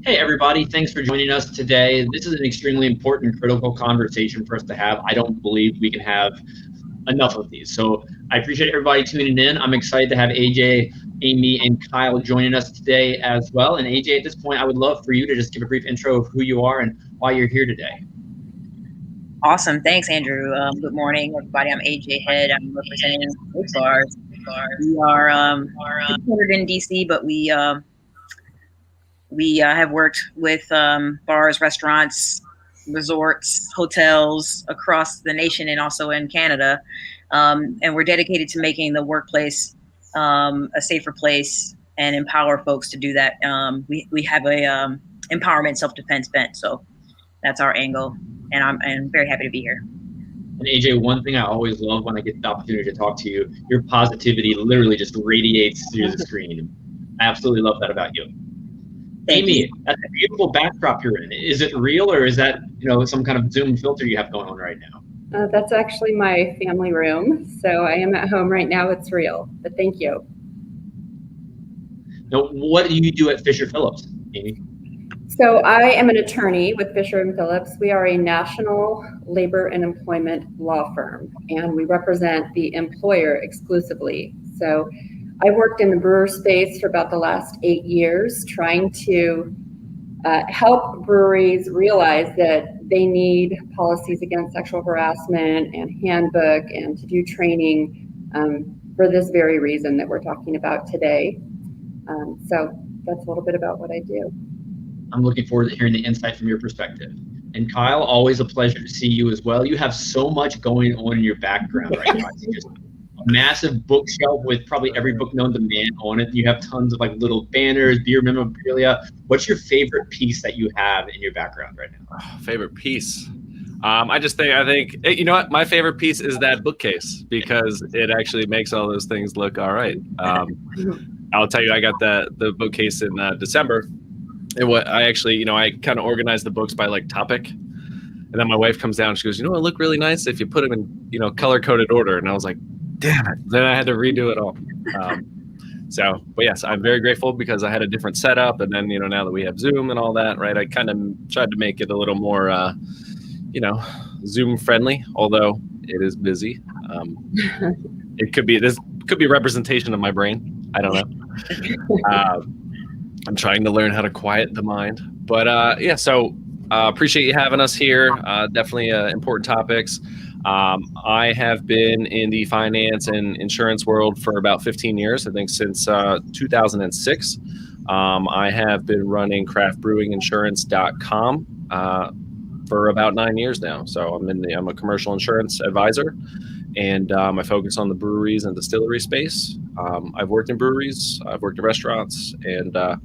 Hey, everybody. Thanks for joining us today. This is an extremely important, critical conversation for us to have. I don't believe we can have enough of these. So I appreciate everybody tuning in. I'm excited to have AJ, Amy, and Kyle joining us today as well. And AJ, at this point, I would love for you to just give a brief intro of who you are and why you're here today. Awesome. Thanks, Andrew. Good morning, everybody. I'm AJ Head. I'm representing Safe Bars. We are headquartered in DC, but we have worked with bars, restaurants, resorts, hotels across the nation and also in Canada. And we're dedicated to making the workplace a safer place and empower folks to do that. We have a empowerment self-defense bent, so that's our angle. And I'm very happy to be here. And AJ, one thing I always love when I get the opportunity to talk to you, your positivity literally just radiates through the screen. I absolutely love that about you. Amy, that's a beautiful backdrop you're in. Is it real, or is that some kind of Zoom filter you have going on right now? That's actually my family room. So I am at home right now. It's real, but thank you. Now, what do you do at Fisher Phillips, Amy? So I am an attorney with Fisher & Phillips. We are a national labor and employment law firm, and we represent the employer exclusively. So I worked in the brewer space for about the last 8 years, trying to help breweries realize that they need policies against sexual harassment and handbook and to do training for this very reason that we're talking about today. So that's a little bit about what I do. I'm looking forward to hearing the insight from your perspective. And Kyle, always a pleasure to see you as well. You have so much going on in your background right now. It's just a massive bookshelf with probably every book known to man on it. You have tons of like little banners, beer memorabilia. What's your favorite piece that you have in your background right now? Favorite piece? I think, you know what? My favorite piece is that bookcase because it actually makes all those things look all right. I'll tell you, I got the bookcase in December. And what I actually, I kind of organized the books by like topic. And then my wife comes down and she goes, it look really nice if you put them in, color coded order. And I was like, damn it. Then I had to redo it all. But yes, I'm very grateful because I had a different setup. And then, now that we have Zoom and all that, right, I kind of tried to make it a little more, Zoom friendly, although it is busy. This could be representation of my brain. I don't know. I'm trying to learn how to quiet the mind, but appreciate you having us here. Definitely important topics. I have been in the finance and insurance world for about 15 years, I think since 2006. I have been running craftbrewinginsurance.com for about 9 years now. So I'm a commercial insurance advisor, and I focus on the breweries and distillery space. I've worked in breweries, I've worked in restaurants, and I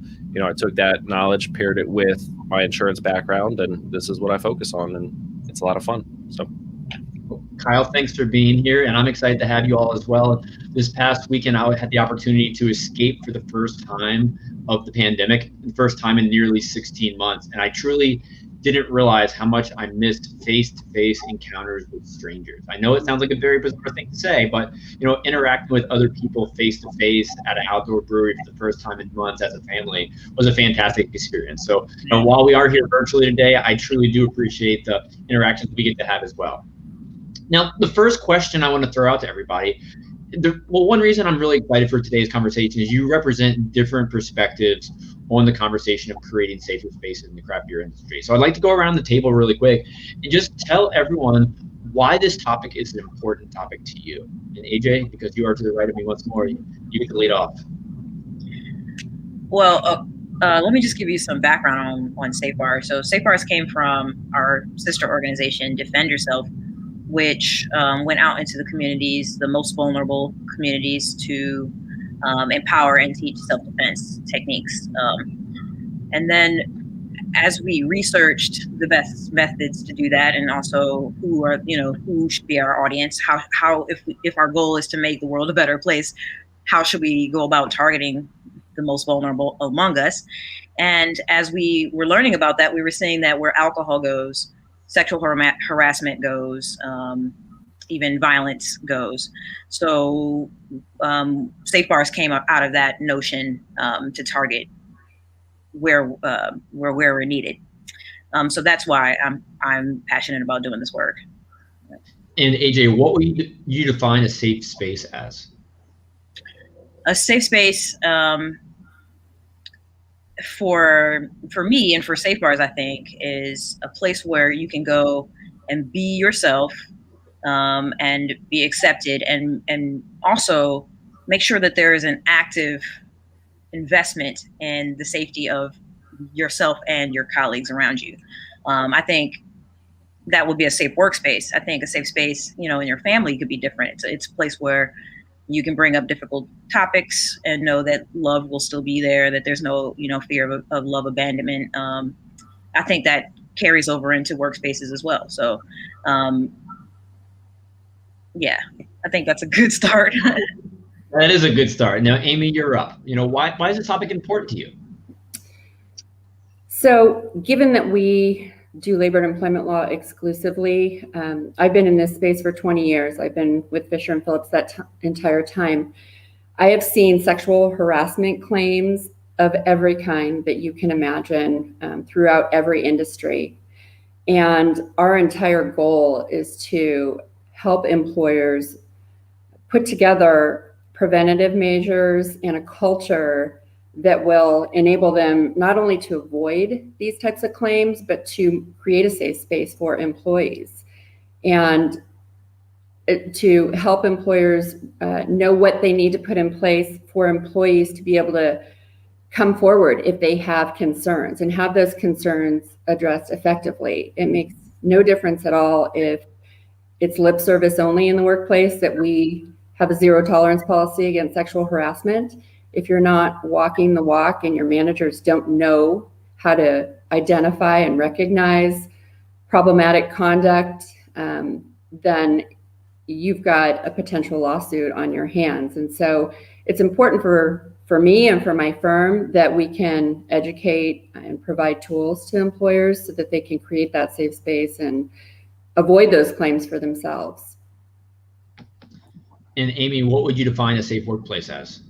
took that knowledge, paired it with my insurance background, and this is what I focus on, and it's a lot of fun. So, Kyle, thanks for being here, and I'm excited to have you all as well. This past weekend, I had the opportunity to escape for the first time of the pandemic, the first time in nearly 16 months, and I truly didn't realize how much I missed face-to-face encounters with strangers. I know it sounds like a very bizarre thing to say, but interacting with other people face-to-face at an outdoor brewery for the first time in months as a family was a fantastic experience. So while we are here virtually today, I truly do appreciate the interactions we get to have as well. Now, the first question I want to throw out to everybody, one reason I'm really excited for today's conversation is you represent different perspectives on the conversation of creating safer spaces in the craft beer industry. So I'd like to go around the table really quick and just tell everyone why this topic is an important topic to you. And AJ, because you are to the right of me once more, you get to lead off. Well, let me just give you some background on Safe Bars. So Safe Bars came from our sister organization, Defend Yourself, which went out into the communities, the most vulnerable communities, to empower and teach self-defense techniques. And then as we researched the best methods to do that, and also who should be our audience, how if our goal is to make the world a better place, how should we go about targeting the most vulnerable among us? And as we were learning about that, we were seeing that where alcohol goes, sexual harassment goes, even violence goes. So Safe Bars came out of that notion to target where we're needed. So that's why I'm passionate about doing this work. And AJ, what would you define a safe space as? A safe space, for me and for safe bars, I think, is a place where you can go and be yourself, and be accepted, and also make sure that there is an active investment in the safety of yourself and your colleagues around you. I think that would be a safe workspace. I think a safe space, in your family could be different. It's a place where you can bring up difficult topics and know that love will still be there, that there's no, fear of love abandonment. I think that carries over into workspaces as well. So, yeah, I think that's a good start. That is a good start. Now, Amy, you're up. Why is this topic important to you? So given that we do labor and employment law exclusively, I've been in this space for 20 years. I've been with Fisher & Phillips that entire time. I have seen sexual harassment claims of every kind that you can imagine, throughout every industry. And our entire goal is to help employers put together preventative measures and a culture that will enable them not only to avoid these types of claims, but to create a safe space for employees, and to help employers know what they need to put in place for employees to be able to come forward if they have concerns and have those concerns addressed effectively. It makes no difference at all if it's lip service only in the workplace that we have a zero tolerance policy against sexual harassment. If you're not walking the walk and your managers don't know how to identify and recognize problematic conduct, then you've got a potential lawsuit on your hands. And so it's important for me and for my firm that we can educate and provide tools to employers so that they can create that safe space and avoid those claims for themselves. And Amy, what would you define a safe workplace as?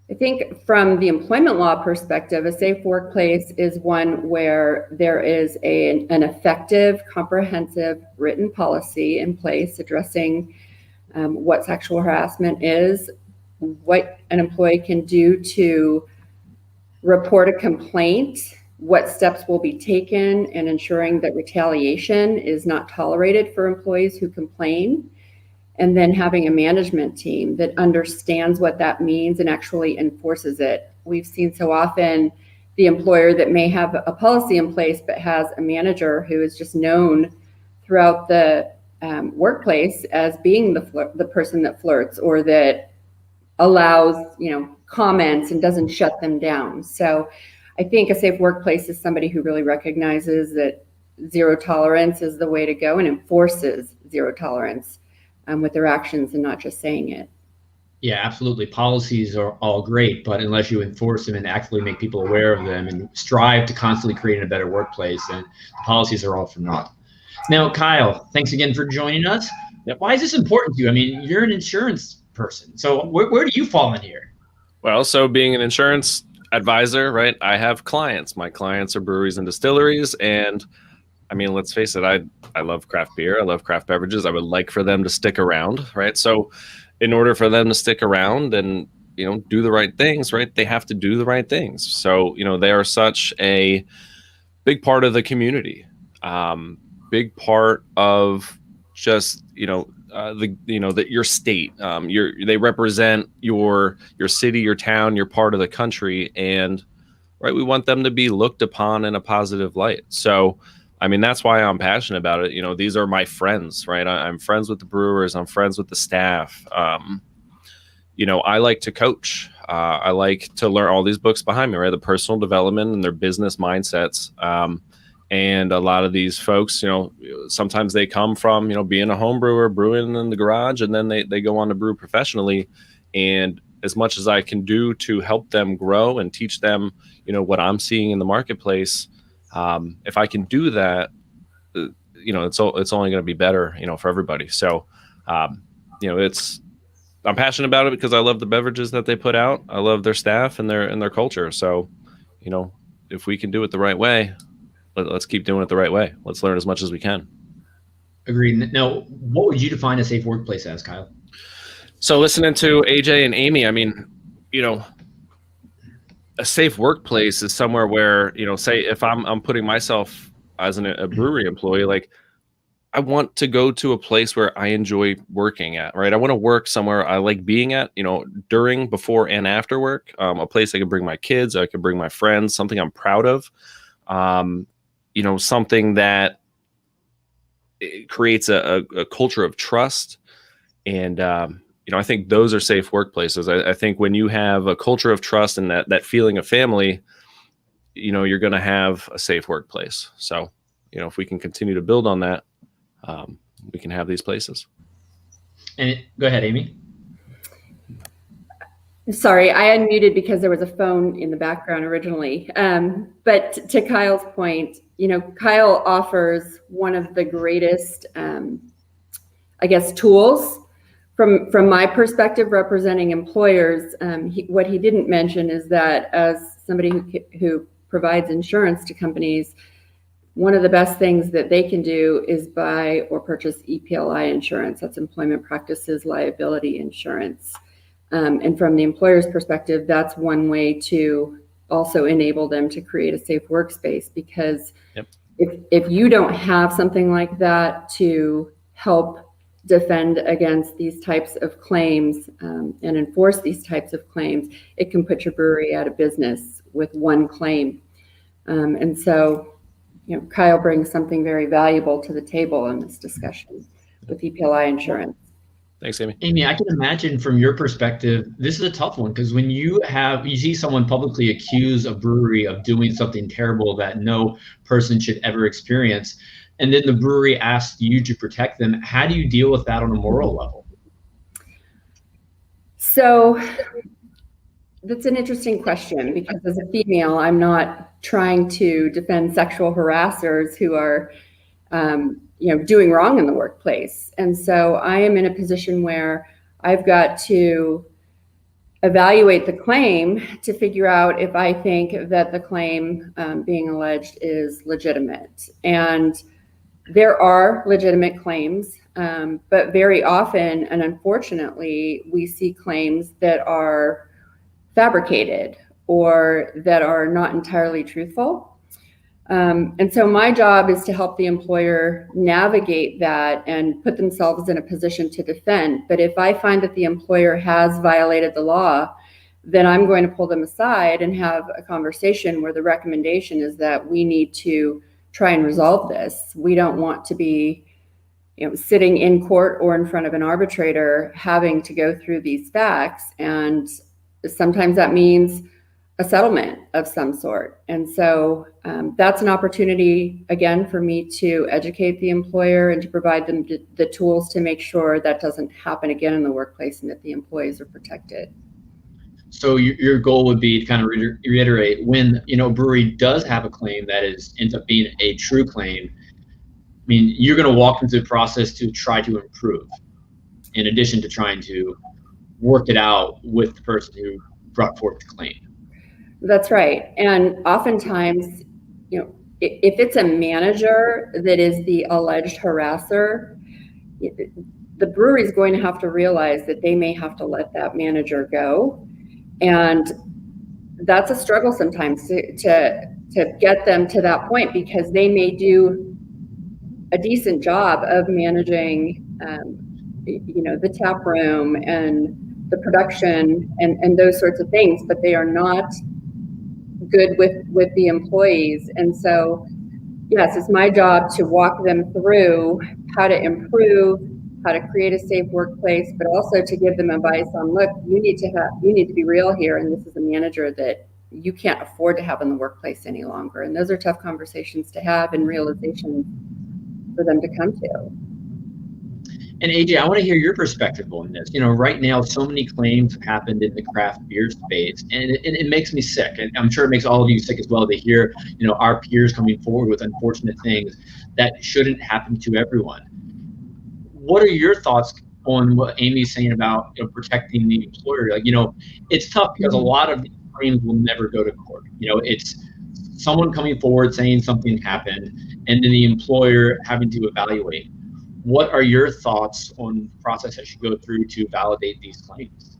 I think from the employment law perspective, a safe workplace is one where there is an effective, comprehensive written policy in place addressing what sexual harassment is, what an employee can do to report a complaint, what steps will be taken, and ensuring that retaliation is not tolerated for employees who complain. And then having a management team that understands what that means and actually enforces it. We've seen so often the employer that may have a policy in place but has a manager who is just known throughout the workplace as being the person that flirts or that allows comments and doesn't shut them down. So I think a safe workplace is somebody who really recognizes that zero tolerance is the way to go and enforces zero tolerance with their actions and not just saying it. Yeah, absolutely. Policies are all great, but unless you enforce them and actively make people aware of them and strive to constantly create a better workplace, then the policies are all for naught. Now, Kyle, thanks again for joining us. Yep. Why is this important to you? I mean, you're an insurance person, so where do you fall in here? Well, so being an insurance advisor, right? I have clients. My clients are breweries and distilleries, and I mean, let's face it, I love craft beer. I love craft beverages. I would like for them to stick around, right? So in order for them to stick around and, do the right things, right, they have to do the right things. So, they are such a big part of the community, big part of just, your state. They represent your city, your town, your part of the country. And, right, we want them to be looked upon in a positive light. So, I mean, that's why I'm passionate about it. These are my friends, right? I'm friends with the brewers. I'm friends with the staff. I like to coach. I like to learn all these books behind me, right? The personal development and their business mindsets. And a lot of these folks, sometimes they come from, being a home brewer, brewing in the garage, and then they go on to brew professionally. And as much as I can do to help them grow and teach them, what I'm seeing in the marketplace, if I can do that, it's only going to be better, for everybody. So, I'm passionate about it because I love the beverages that they put out. I love their staff and their culture. So, you know, if we can do it the right way, let's keep doing it the right way. Let's learn as much as we can. Agreed. Now, what would you define a safe workplace as, Kyle? So listening to AJ and Amy, I mean, you know, a safe workplace is somewhere where, you know, say if I'm putting myself as a brewery employee, like I want to go to a place where I enjoy working at, right? I want to work somewhere I like being at, you know, during, before, and after work. A place I can bring my kids, I can bring my friends, something I'm proud of. You know, something that it creates a culture of trust. And, you know, I think those are safe workplaces. I think when you have a culture of trust and that feeling of family, you know, you're going to have a safe workplace. So, you know, if we can continue to build on that, we can have these places. And go ahead, Amy. Sorry, I unmuted because there was a phone in the background originally. But to Kyle's point, you know, Kyle offers one of the greatest, I guess, tools from my perspective representing employers. What he didn't mention is that as somebody who provides insurance to companies, one of the best things that they can do is buy or purchase EPLI insurance. That's employment practices liability insurance. And from the employer's perspective, that's one way to also enable them to create a safe workspace, because if you don't have something like that to help defend against these types of claims and enforce these types of claims, it can put your brewery out of business with one claim. And so, you know, Kyle brings something very valuable to the table in this discussion with EPLI insurance. Thanks, Amy. Amy, I can imagine from your perspective, this is a tough one, because when you see someone publicly accuse a brewery of doing something terrible that no person should ever experience, and then the brewery asks you to protect them, how do you deal with that on a moral level? So that's an interesting question, because as a female, I'm not trying to defend sexual harassers who are, you know, doing wrong in the workplace. And so I am in a position where I've got to evaluate the claim to figure out if I think that the claim being alleged is legitimate. And there are legitimate claims, but very often, and unfortunately, we see claims that are fabricated or that are not entirely truthful. And so my job is to help the employer navigate that and put themselves in a position to defend. But if I find that the employer has violated the law, then I'm going to pull them aside and have a conversation where the recommendation is that we need to try and resolve this. We don't want to be, you know, sitting in court or in front of an arbitrator having to go through these facts. And sometimes that means a settlement of some sort. And so that's an opportunity, again, for me to educate the employer and to provide them the tools to make sure that doesn't happen again in the workplace and that the employees are protected. So your goal would be to kind of reiterate, when, you know, a brewery does have a claim that ends up being a true claim, I mean, you're going to walk them through the process to try to improve, in addition to trying to work it out with the person who brought forth the claim. That's right. And oftentimes, you know, if it's a manager that is the alleged harasser, the brewery is going to have to realize that they may have to let that manager go. And that's a struggle sometimes to get them to that point, because they may do a decent job of managing, you know, the tap room and the production and those sorts of things, but they are not good with the employees. And so, yes, it's my job to walk them through how to improve, how to create a safe workplace, but also to give them advice on, look, you need to be real here, and this is a manager that you can't afford to have in the workplace any longer. And those are tough conversations to have and realizations for them to come to. And AJ, I want to hear your perspective on this. You know, right now, so many claims have happened in the craft beer space, and it makes me sick. And I'm sure it makes all of you sick as well to hear, you know, our peers coming forward with unfortunate things that shouldn't happen to everyone. What are your thoughts on what Amy's saying about, you know, protecting the employer? Like, you know, it's tough because a lot of claims will never go to court. It's someone coming forward saying something happened, and then the employer having to evaluate. What are your thoughts on the process that should go through to validate these claims?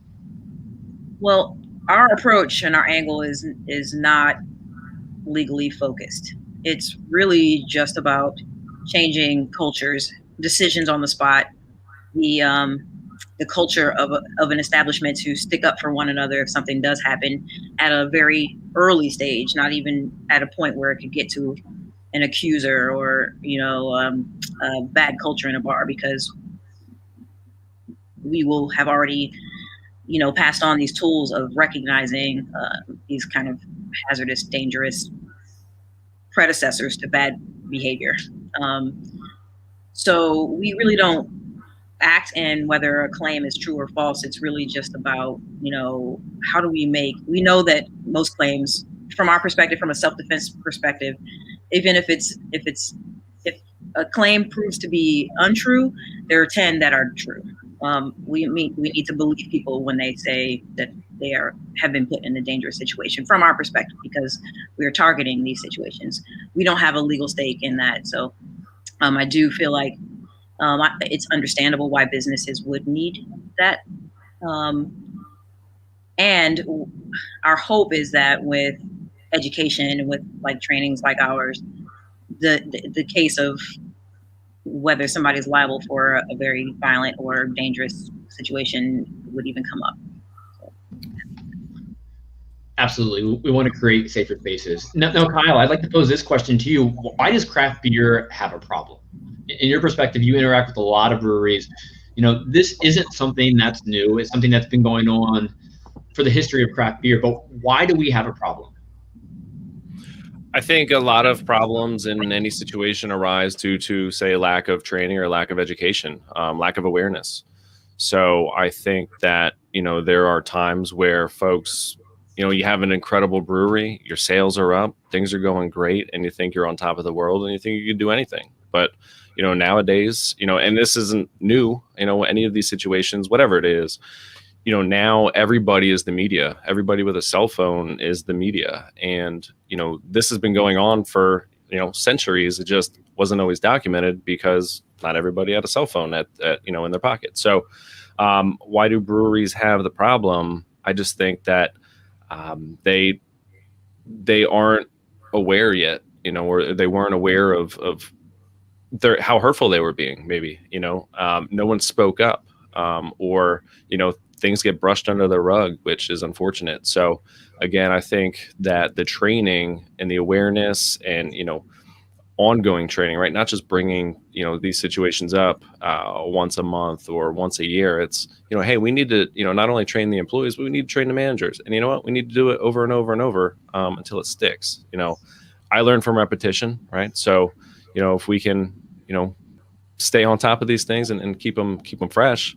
Well, our approach and our angle is not legally focused. It's really just about changing cultures, decisions on the spot, the culture of an establishment to stick up for one another if something does happen at a very early stage, not even at a point where it could get to an accuser or a bad culture in a bar, because we will have already passed on these tools of recognizing these kind of hazardous, dangerous predecessors to bad behavior. So we really don't act in whether a claim is true or false. It's really just about, how do we know that most claims, from our perspective, from a self-defense perspective, even if a claim proves to be untrue, there are 10 that are true. We need to believe people when they say that they have been put in a dangerous situation from our perspective, because we are targeting these situations. We don't have a legal stake in that. So I do feel like it's understandable why businesses would need that. And our hope is that with education and with like trainings like ours, the case of whether somebody's liable for a very violent or dangerous situation would even come up. Absolutely. We want to create safer spaces. Now, Kyle, I'd like to pose this question to you. Why does craft beer have a problem? In your perspective, you interact with a lot of breweries. This isn't something that's new. It's something that's been going on for the history of craft beer. But why do we have a problem? I think a lot of problems in any situation arise due to, say, lack of training or lack of education, lack of awareness. So I think that, there are times where folks, you have an incredible brewery, your sales are up, things are going great, and you think you're on top of the world and you think you can do anything. But, nowadays, and this isn't new, any of these situations, whatever it is, now everybody is the media. Everybody with a cell phone is the media. And, this has been going on for, centuries. It just wasn't always documented because not everybody had a cell phone at in their pocket. So why do breweries have the problem? I just think that they aren't aware yet, or they weren't aware of how hurtful they were being, maybe, no one spoke up, or, things get brushed under the rug, which is unfortunate. So again, I think that the training and the awareness and, ongoing training, right? Not just bringing, these situations up once a month or once a year. It's, hey, we need to, not only train the employees, but we need to train the managers. And you know what? We need to do it over and over and over until it sticks. I learn from repetition, right? So, if we can, stay on top of these things and keep them fresh,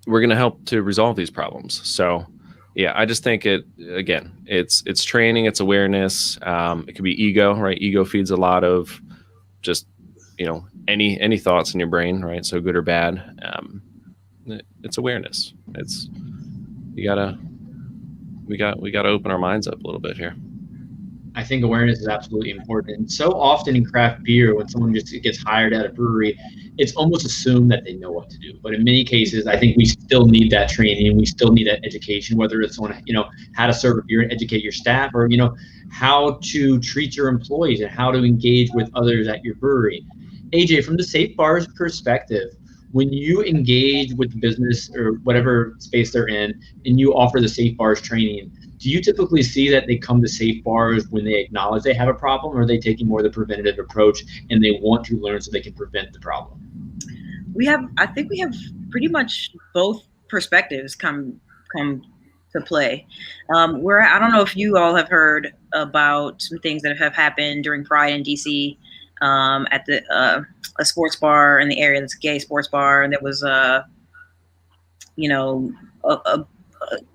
we're going to help to resolve these problems. So yeah, I just think it's training, it's awareness. It could be ego, right? Ego feeds a lot of just, any thoughts in your brain, right? So good or bad. It's awareness. We gotta open our minds up a little bit here. I think awareness is absolutely important. And so often in craft beer, when someone just gets hired at a brewery, it's almost assumed that they know what to do. But in many cases, I think we still need that training. We still need that education, whether it's on, how to serve a beer and educate your staff, or, how to treat your employees and how to engage with others at your brewery. AJ, from the Safe Bars perspective, when you engage with the business or whatever space they're in and you offer the Safe Bars training, do you typically see that they come to Safe Bars when they acknowledge they have a problem, or are they taking more of the preventative approach and they want to learn so they can prevent the problem? I think we have pretty much both perspectives come to play. I don't know if you all have heard about some things that have happened during Pride in DC at a sports bar in the area that's a gay sports bar, and there was a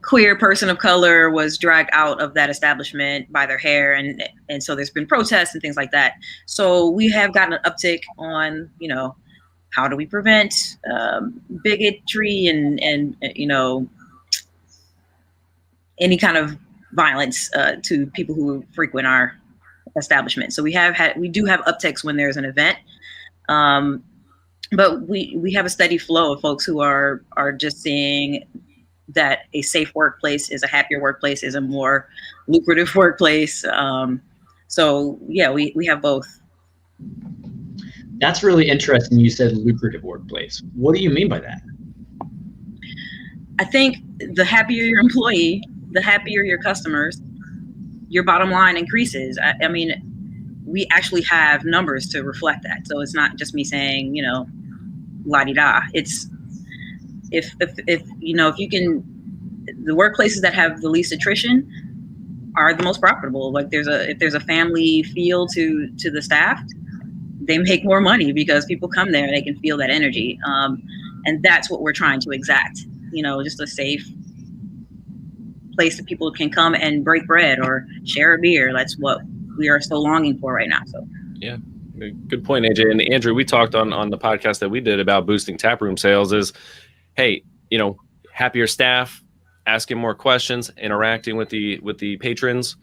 queer person of color was dragged out of that establishment by their hair, and so there's been protests and things like that. So we have gotten an uptick on how do we prevent bigotry and any kind of violence to people who frequent our establishment. So we do have upticks when there's an event, but we have a steady flow of folks who are just seeing that a safe workplace is a happier workplace, is a more lucrative workplace. So yeah, we have both. That's really interesting. You said lucrative workplace. What do you mean by that? I think the happier your employee, the happier your customers, your bottom line increases. I mean, we actually have numbers to reflect that. So it's not just me saying, la-di-da. It's if you can, the workplaces that have the least attrition are the most profitable. Like if there's a family feel to the staff, they make more money because people come there and they can feel that energy. And that's what we're trying to exact, just a safe place that people can come and break bread or share a beer. That's what we are so longing for right now. So yeah, good point, AJ. And Andrew, we talked on the podcast that we did about boosting taproom sales is, hey, happier staff, asking more questions, interacting with the patrons,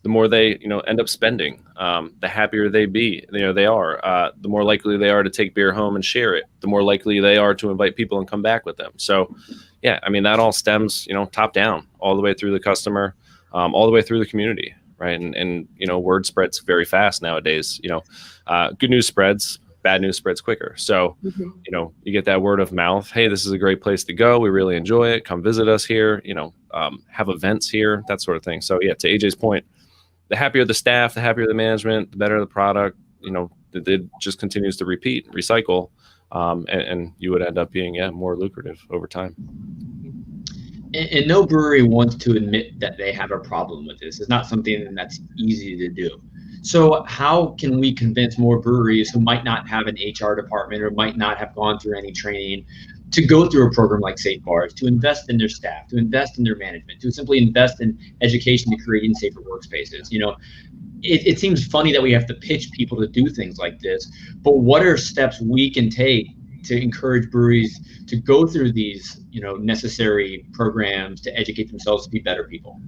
the more they end up spending, the happier they are, the more likely they are to take beer home and share it, the more likely they are to invite people and come back with them. So yeah, I mean, that all stems top down, all the way through the customer, all the way through the community, right? And word spreads very fast nowadays. Good news spreads, bad news spreads quicker. So you get that word of mouth, hey, this is a great place to go, we really enjoy it, come visit us here, have events here, that sort of thing. So yeah, to AJ's point, the happier the staff, the happier the management, the better the product, it just continues to recycle, and you would end up being more lucrative over time. And no brewery wants to admit that they have a problem with this. It's not something that's easy to do. So how can we convince more breweries who might not have an HR department or might not have gone through any training to go through a program like Safe Bars, to invest in their staff, to invest in their management, to simply invest in education to creating safer workspaces? It seems funny that we have to pitch people to do things like this, but what are steps we can take to encourage breweries to go through these, necessary programs to educate themselves to be better people?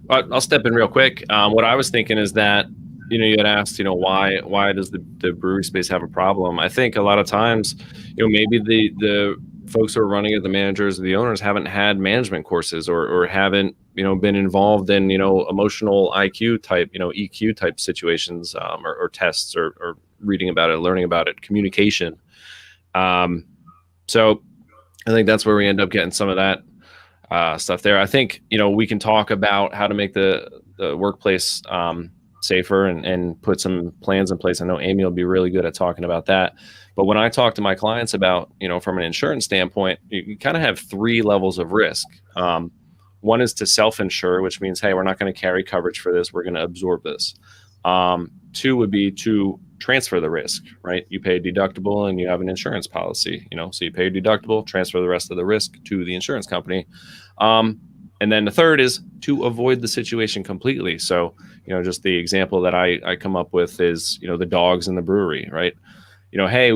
I'll step in real quick. What I was thinking is that, you had asked, why does the brewery space have a problem? I think a lot of times, maybe the folks who are running it, the managers, the owners haven't had management courses or haven't, been involved in, emotional IQ type, EQ type situations, or tests or reading about it, learning about it, communication. So I think that's where we end up getting some of that stuff there. I think, we can talk about how to make the workplace safer and put some plans in place. I know Amy will be really good at talking about that. But when I talk to my clients about, from an insurance standpoint, you kind of have 3 levels of risk. One is to self-insure, which means, hey, we're not going to carry coverage for this. We're going to absorb this. 2 would be to transfer the risk, right? You pay a deductible and you have an insurance policy, so you pay your deductible, transfer the rest of the risk to the insurance company. And then the 3rd is to avoid the situation completely. So, just the example that I come up with is, the dogs in the brewery, right? Hey,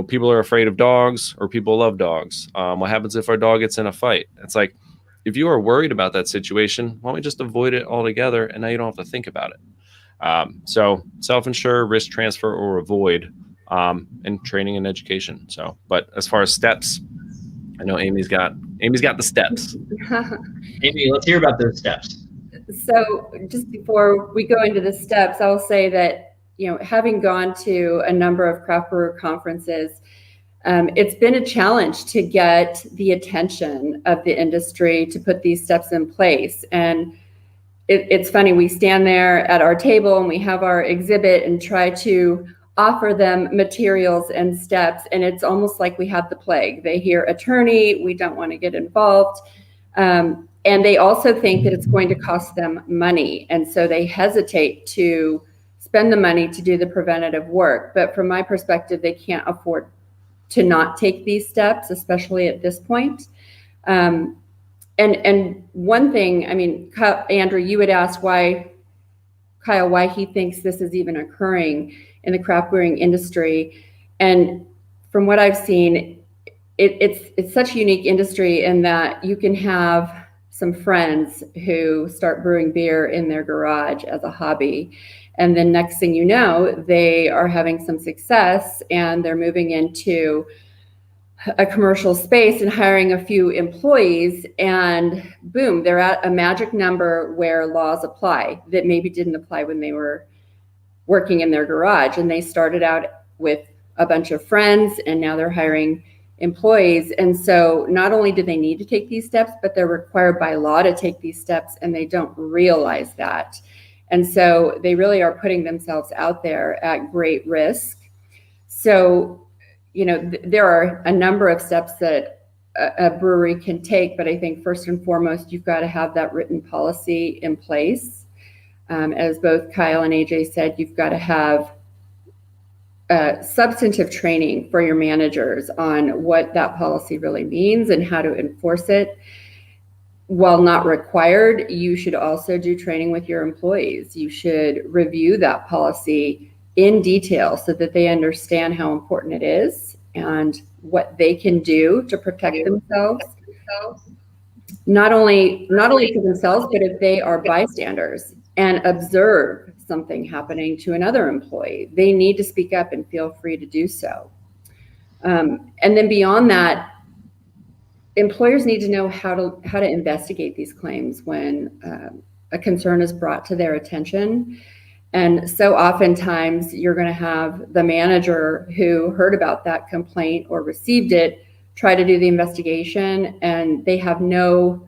people are afraid of dogs or people love dogs. What happens if our dog gets in a fight? It's like, if you are worried about that situation, why don't we just avoid it altogether? And now you don't have to think about it. So self-insure, risk transfer, or avoid, and training and education. So, but as far as steps, I know Amy's got the steps. Amy, let's hear about those steps. So just before we go into the steps, I'll say that, having gone to a number of craft brewer conferences, it's been a challenge to get the attention of the industry to put these steps in place. And it's funny, we stand there at our table and we have our exhibit and try to offer them materials and steps, and it's almost like we have the plague. They hear attorney, we don't want to get involved. And they also think that it's going to cost them money. And so they hesitate to spend the money to do the preventative work. But from my perspective, they can't afford to not take these steps, especially at this point. And one thing, I mean, Andrew, you had asked Kyle why he thinks this is even occurring in the craft brewing industry. And from what I've seen, it's such a unique industry in that you can have some friends who start brewing beer in their garage as a hobby. And then next thing you know, they are having some success and they're moving into a commercial space and hiring a few employees, and boom, they're at a magic number where laws apply that maybe didn't apply when they were working in their garage. And they started out with a bunch of friends and now they're hiring employees. And so not only do they need to take these steps, but they're required by law to take these steps, and they don't realize that. And so they really are putting themselves out there at great risk. So, there are a number of steps that a brewery can take, but I think first and foremost, you've got to have that written policy in place. As both Kyle and AJ said, you've got to have substantive training for your managers on what that policy really means and how to enforce it. While not required, you should also do training with your employees. You should review that policy in detail so that they understand how important it is and what they can do to protect themselves. Not only for themselves, but if they are bystanders and observe something happening to another employee, they need to speak up and feel free to do so. And then beyond that, employers need to know how to investigate these claims when a concern is brought to their attention. And so oftentimes you're going to have the manager who heard about that complaint or received it try to do the investigation, and they have no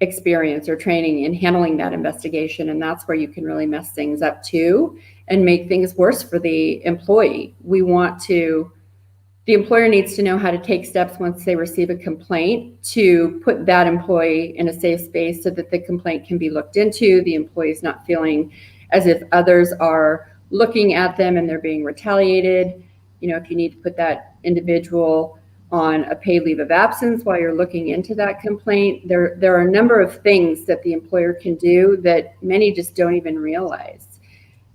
experience or training in handling that investigation. And that's where you can really mess things up too and make things worse for the employee. The employer needs to know how to take steps once they receive a complaint to put that employee in a safe space so that the complaint can be looked into. The employee is not feeling as if others are looking at them and they're being retaliated. If you need to put that individual on a paid leave of absence while you're looking into that complaint, there are a number of things that the employer can do that many just don't even realize.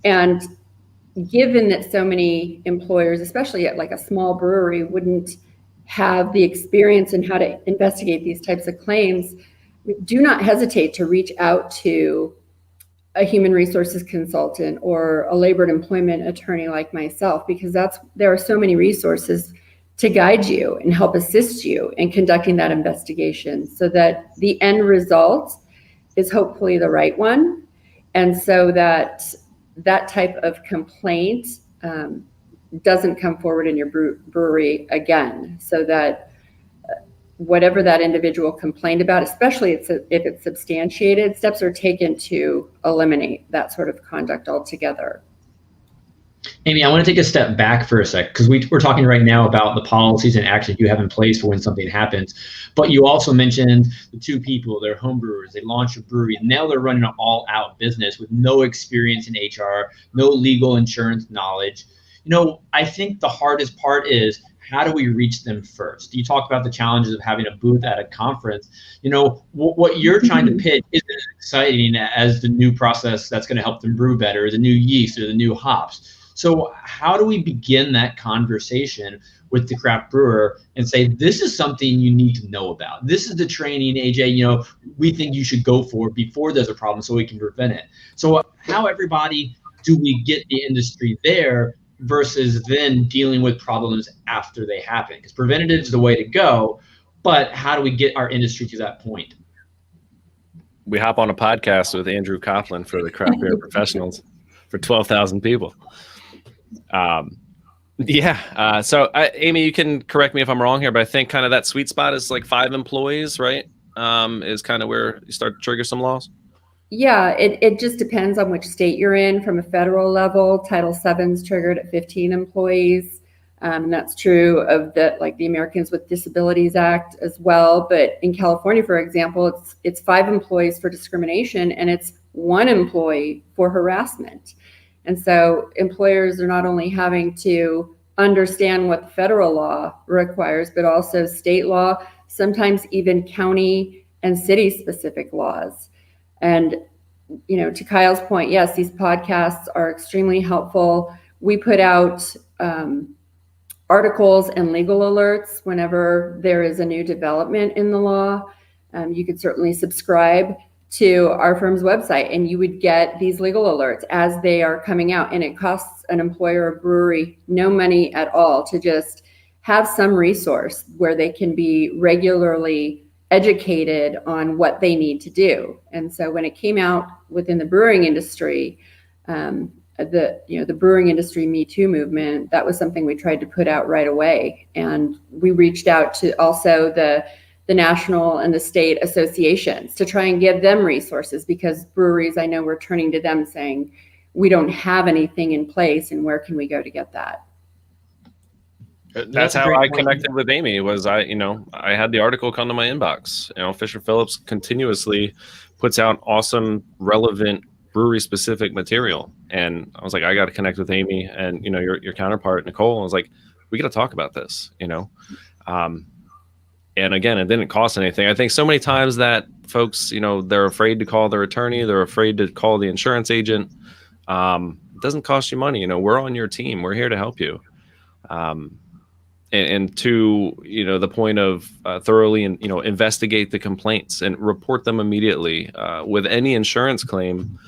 And given that so many employers, especially at like a small brewery, wouldn't have the experience in how to investigate these types of claims, do not hesitate to reach out to a human resources consultant or a labor and employment attorney like myself, because there are so many resources to guide you and help assist you in conducting that investigation so that the end result is hopefully the right one. And so that type of complaint doesn't come forward in your brewery again, so that whatever that individual complained about, especially if it's substantiated, steps are taken to eliminate that sort of conduct altogether. Amy, I want to take a step back for a sec, because we're talking right now about the policies and actions you have in place for when something happens. But you also mentioned the two people, they're home brewers, they launched a brewery, and now they're running an all-out business with no experience in HR, no legal insurance knowledge. I think the hardest part is, how do we reach them first? You talk about the challenges of having a booth at a conference. What you're trying to pitch isn't as exciting as the new process that's going to help them brew better, or the new yeast or the new hops. So how do we begin that conversation with the craft brewer and say, this is something you need to know about? This is the training, AJ, we think you should go for before there's a problem so we can prevent it. So how everybody do we get the industry there versus then dealing with problems after they happen? Because preventative is the way to go, but how do we get our industry to that point? We hop on a podcast with Andrew Coughlin for the Craft Beer Professionals for 12,000 people. So Amy, you can correct me if I'm wrong here, but I think kind of that sweet spot is like 5 employees, right? Is kind of where you start to trigger some laws. Yeah, it just depends on which state you're in. From a federal level, Title VII is triggered at 15 employees. And that's true of the Americans with Disabilities Act as well. But in California, for example, it's 5 employees for discrimination and it's 1 employee for harassment. And so employers are not only having to understand what the federal law requires, but also state law, sometimes even county and city specific laws. And, to Kyle's point, yes, these podcasts are extremely helpful. We put out articles and legal alerts whenever there is a new development in the law. You could certainly subscribe to our firm's website and you would get these legal alerts as they are coming out. And it costs an employer or brewery no money at all to just have some resource where they can be regularly educated on what they need to do. And so when it came out within the brewing industry, the brewing industry Me Too movement, that was something we tried to put out right away. And we reached out to also the national and the state associations to try and give them resources, because breweries, I know, were turning to them saying, we don't have anything in place, and where can we go to get that? That's how I connected with Amy. Was I had the article come to my inbox. Fisher Phillips continuously puts out awesome, relevant brewery specific material, and I was like, I got to connect with Amy and your counterpart Nicole. I was like, we got to talk about this. And again, it didn't cost anything. I think so many times that folks, they're afraid to call their attorney, they're afraid to call the insurance agent. It doesn't cost you money. We're on your team. We're here to help you. And to the point of thoroughly investigate the complaints and report them immediately. With any insurance claim,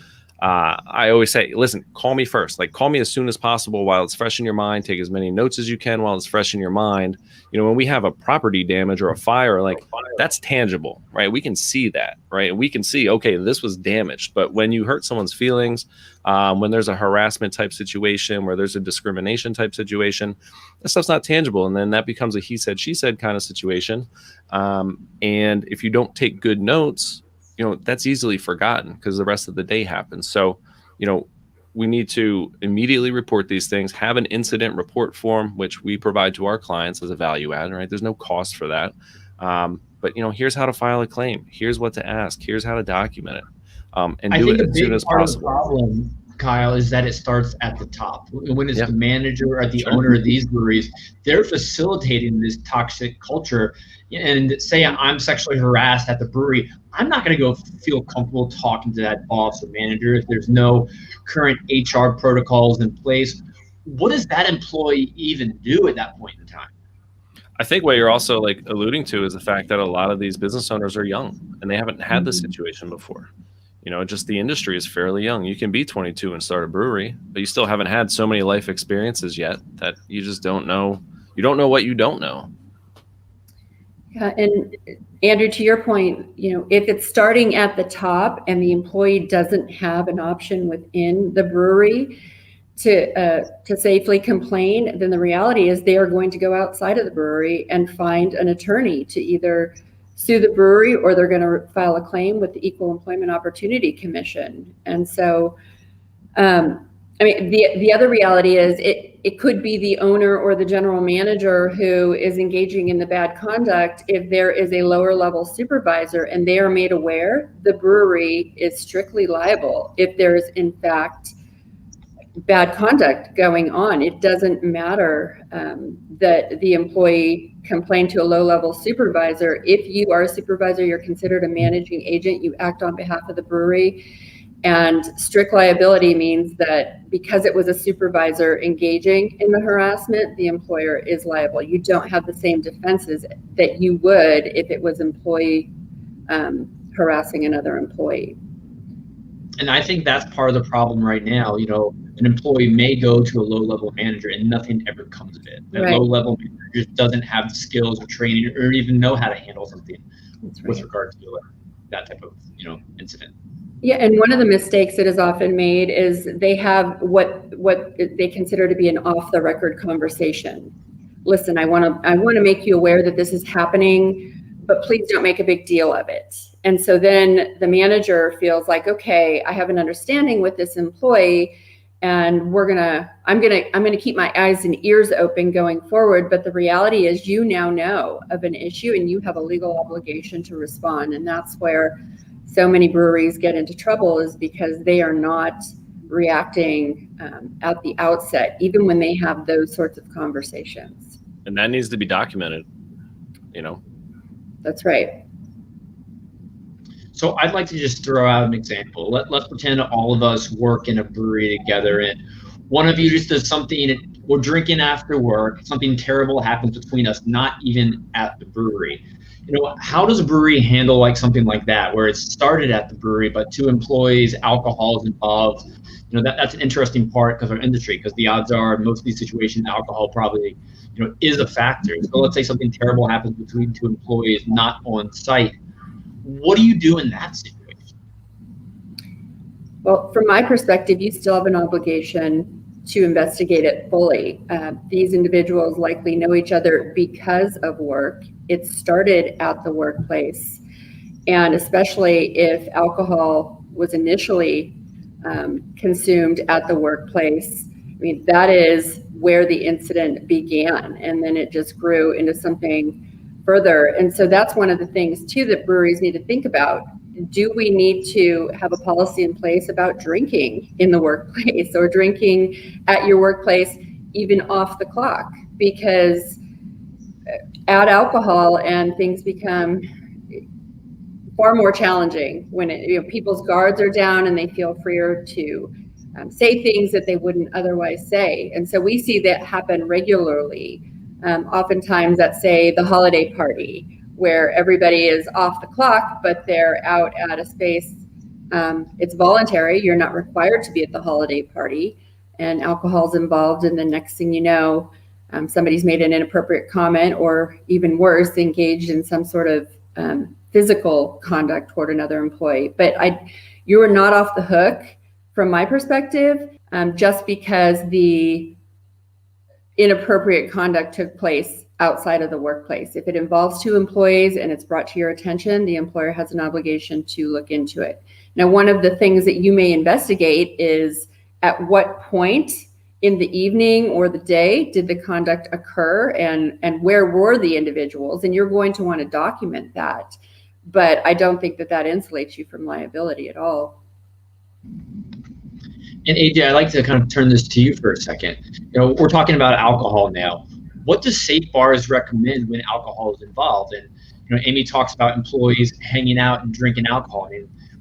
I always say, listen, call me first. Like, call me as soon as possible while it's fresh in your mind. Take as many notes as you can while it's fresh in your mind. When we have a property damage or a fire, like, that's tangible, right? We can see that, right? We can see, okay, this was damaged. But when you hurt someone's feelings, when there's a harassment type situation, where there's a discrimination type situation, that stuff's not tangible. And then that becomes a he said, she said kind of situation. And if you don't take good notes, that's easily forgotten because the rest of the day happens. So, we need to immediately report these things, have an incident report form, which we provide to our clients as a value add, right? There's no cost for that. But, here's how to file a claim. Here's what to ask. Here's how to document it. And do it as soon as possible. The problem, Kyle, is that it starts at the top. When it's the manager or the owner of these breweries, they're facilitating this toxic culture. And say I'm sexually harassed at the brewery, I'm not going to go feel comfortable talking to that boss or manager if there's no current HR protocols in place. What does that employee even do at that point in time? I think what you're also alluding to is the fact that a lot of these business owners are young and they haven't had this situation before. Just the industry is fairly young. You can be 22 and start a brewery, but you still haven't had so many life experiences yet that you just don't know. You don't know what you don't know. Yeah, and Andrew, to your point, if it's starting at the top and the employee doesn't have an option within the brewery to safely complain, then the reality is they are going to go outside of the brewery and find an attorney to either sue the brewery, or they're going to file a claim with the Equal Employment Opportunity Commission. And so, the other reality is it could be the owner or the general manager who is engaging in the bad conduct. If there is a lower level supervisor and they are made aware, the brewery is strictly liable if there is in fact bad conduct going on. It doesn't matter that the employee complained to a low level supervisor. If you are a supervisor, you're considered a managing agent. You act on behalf of the brewery. And strict liability means that because it was a supervisor engaging in the harassment, the employer is liable. You don't have the same defenses that you would if it was employee harassing another employee. And I think that's part of the problem right now. An employee may go to a low-level manager and nothing ever comes of it. That low-level manager just doesn't have the skills or training or even know how to handle something with regard to that type of incident. Yeah, and one of the mistakes that is often made is they have what they consider to be an off-the-record conversation. Listen, I want to make you aware that this is happening, but please don't make a big deal of it. And so then the manager feels like, okay, I have an understanding with this employee, and I'm gonna keep my eyes and ears open going forward. But the reality is, you now know of an issue, and you have a legal obligation to respond, and that's where so many breweries get into trouble, is because they are not reacting at the outset, even when they have those sorts of conversations. And that needs to be documented, That's right. So I'd like to just throw out an example. Let's pretend all of us work in a brewery together, and one of you just does something we're drinking after work, something terrible happens between us, not even at the brewery. How does a brewery handle like something like that, where it started at the brewery, but two employees, alcohol is involved? That's an interesting part because our industry, because the odds are in most of these situations, alcohol probably, is a factor. So let's say something terrible happens between two employees not on site. What do you do in that situation? Well, from my perspective, you still have an obligation to investigate it fully. These individuals likely know each other because of work. It started at the workplace. And especially if alcohol was initially consumed at the workplace, that is where the incident began. And then it just grew into something further. And so that's one of the things too that breweries need to think about. Do we need to have a policy in place about drinking in the workplace or drinking at your workplace, even off the clock? Because add alcohol and things become far more challenging when people's guards are down and they feel freer to say things that they wouldn't otherwise say. And so we see that happen regularly, oftentimes at, say, the holiday party, where everybody is off the clock, but they're out at a space. It's voluntary. You're not required to be at the holiday party, and alcohol's involved. And the next thing you know, somebody's made an inappropriate comment, or even worse, engaged in some sort of physical conduct toward another employee. But you are not off the hook, from my perspective, just because the inappropriate conduct took place outside of the workplace. If it involves two employees and it's brought to your attention, the employer has an obligation to look into it. Now, one of the things that you may investigate is at what point in the evening or the day did the conduct occur, and where were the individuals? And you're going to want to document that. But I don't think that insulates you from liability at all. And AJ, I'd like to kind of turn this to you for a second. We're talking about alcohol now. What does Safe Bars recommend when alcohol is involved? And Amy talks about employees hanging out and drinking alcohol.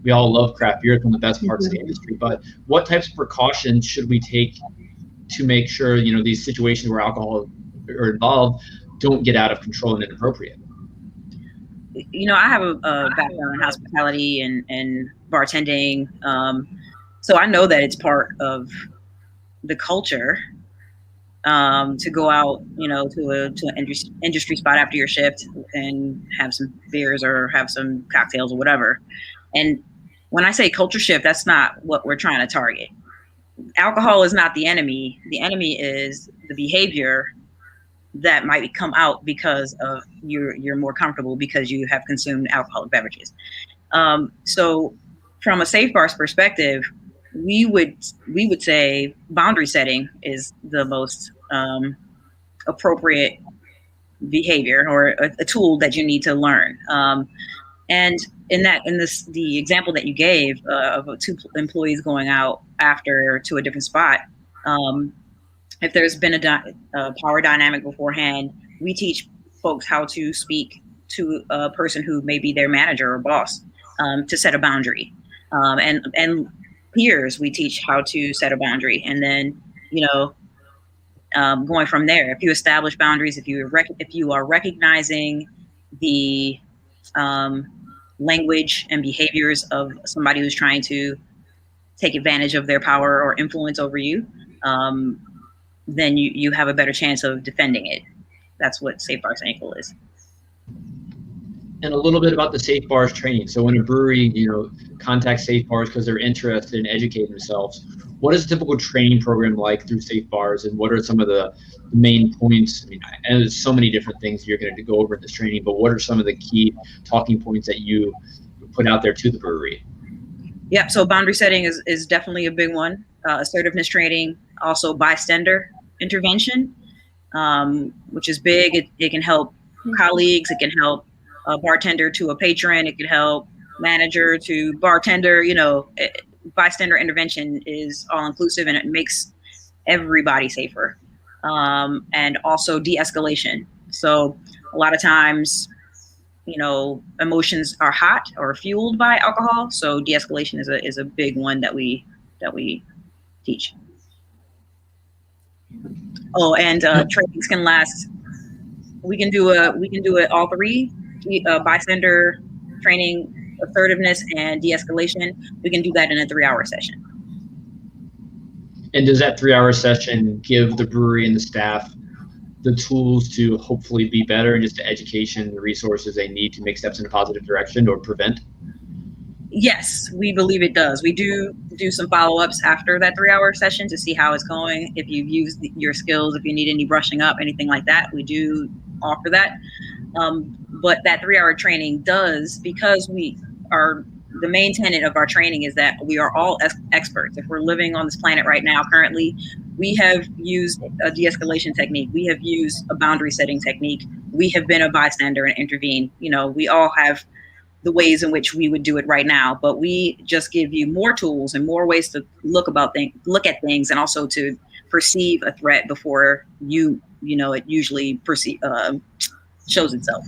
We all love craft beer; it's one of the best parts of the industry. But what types of precautions should we take to make sure these situations where alcohol are involved don't get out of control and inappropriate? I have a background in hospitality and bartending. So I know that it's part of the culture to go out, to an industry spot after your shift and have some beers or have some cocktails or whatever. And when I say culture shift, that's not what we're trying to target. Alcohol is not the enemy. The enemy is the behavior that might come out because of you're more comfortable because you have consumed alcoholic beverages. So from a Safe Bars perspective, we would say boundary setting is the most appropriate behavior or a tool that you need to learn. And the example that you gave of two employees going out to a different spot, if there's been a power dynamic beforehand, we teach folks how to speak to a person who may be their manager or boss to set a boundary. And peers, we teach how to set a boundary. And then, going from there, if you establish boundaries, if you are recognizing the language and behaviors of somebody who's trying to take advantage of their power or influence over you, then you have a better chance of defending it. That's what Safe Bars Ankle is. And a little bit about the Safe Bars training. So when a brewery, contacts Safe Bars because they're interested in educating themselves, what is a typical training program like through Safe Bars, and what are some of the main points? And there's so many different things you're going to go over in this training, but what are some of the key talking points that you put out there to the brewery? Yeah, so boundary setting is definitely a big one. Assertiveness training, also bystander intervention, which is big. It can help colleagues. It can help a bartender to a patron. It can help manager to bartender. Bystander intervention is all inclusive, and it makes everybody safer. And also de-escalation. So a lot of times, emotions are hot or fueled by alcohol. So de-escalation is a big one that we teach. Oh, and trainings can last. We can do it all three: bystander training, assertiveness, and de-escalation. We can do that in a 3-hour session. And does that 3-hour session give the brewery and the staff the tools to hopefully be better, and just the education, the resources they need to make steps in a positive direction or prevent? Yes, we believe it does. We do some follow-ups after that 3-hour session to see how it's going. If you've used your skills, if you need any brushing up, anything like that, we do offer that. But that 3-hour training does, because the main tenet of our training is that we are all experts. If we're living on this planet right now, currently, we have used a de-escalation technique. We have used a boundary setting technique. We have been a bystander and intervened. We all have the ways in which we would do it right now, but we just give you more tools and more ways to look at things, and also to perceive a threat before it usually shows itself.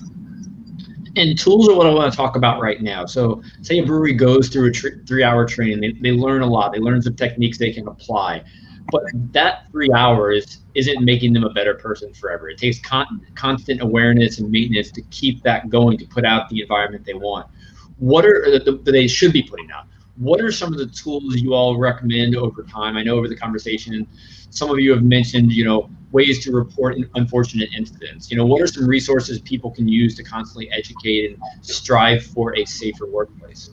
And tools are what I want to talk about right now. So say a brewery goes through a 3-hour training, they learn a lot, they learn some techniques they can apply, but that 3 hours isn't making them a better person forever. It takes constant awareness and maintenance to keep that going, to put out the environment they want. What are they should be putting out? What are some of the tools you all recommend over time? I know over the conversation, some of you have mentioned, ways to report unfortunate incidents. What are some resources people can use to constantly educate and strive for a safer workplace?